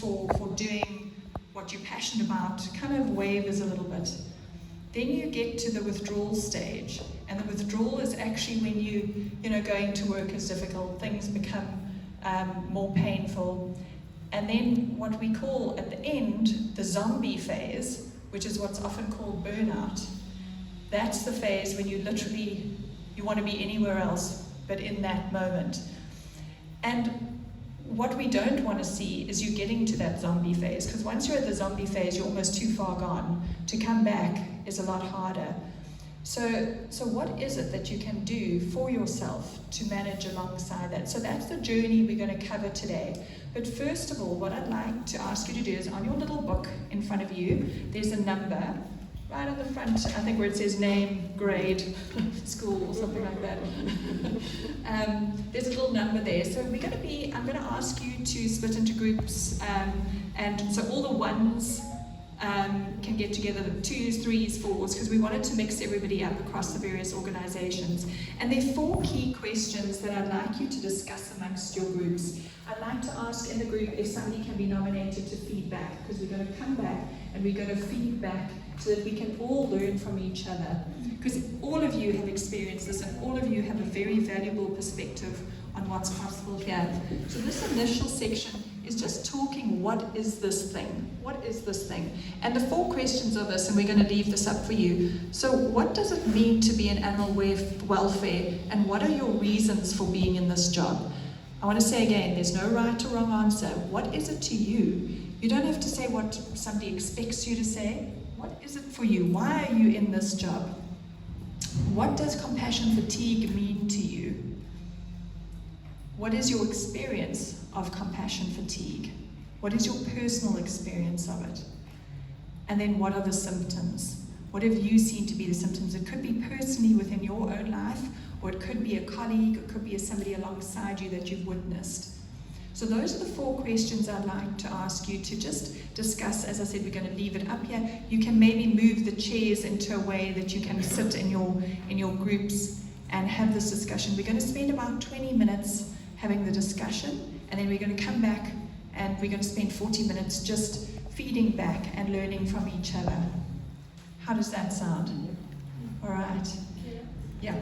for doing what you're passionate about kind of wavers a little bit. Then you get to the withdrawal stage, and the withdrawal is actually when going to work is difficult, things become more painful. And then what we call at the end, the zombie phase, which is what's often called burnout. That's the phase when you want to be anywhere else but in that moment. And what we don't want to see is you getting to that zombie phase, because once you're at the zombie phase, you're almost too far gone. To come back is a lot harder. So what is it that you can do for yourself to manage alongside that? So that's the journey we're going to cover today. But first of all, what I'd like to ask you to do is on your little book in front of you, there's a number right on the front, I think where it says name, grade, school, or something like that. There's a little number there. So I'm going to ask you to split into groups, and so all the ones can get together, the 2s, 3s, 4s, because we wanted to mix everybody up across the various organizations. And there are 4 key questions that I'd like you to discuss amongst your groups. I'd like to ask in the group if somebody can be nominated to feedback, because we're going to come back and we're going to feedback so that we can all learn from each other. Because all of you have experienced this, and all of you have a very valuable perspective on what's possible here. So this initial section is just talking, what is this thing? What is this thing? And the 4 questions are this, and we're going to leave this up for you. So what does it mean to be in animal welfare, and what are your reasons for being in this job? I want to say again, there's no right or wrong answer. What is it to you? You don't have to say what somebody expects you to say. What is it for you? Why are you in this job? What does compassion fatigue mean to you? What is your experience of compassion fatigue? What is your personal experience of it? And then what are the symptoms? What have you seen to be the symptoms? It could be personally within your own life, or it could be a colleague, it could be somebody alongside you that you've witnessed. So those are the 4 questions I'd like to ask you to just discuss. As I said, we're going to leave it up here. You can maybe move the chairs into a way that you can sit in your groups and have this discussion. We're going to spend about 20 minutes having the discussion, and then we're going to come back and we're going to spend 40 minutes just feeding back and learning from each other. How does that sound? All right. Yeah.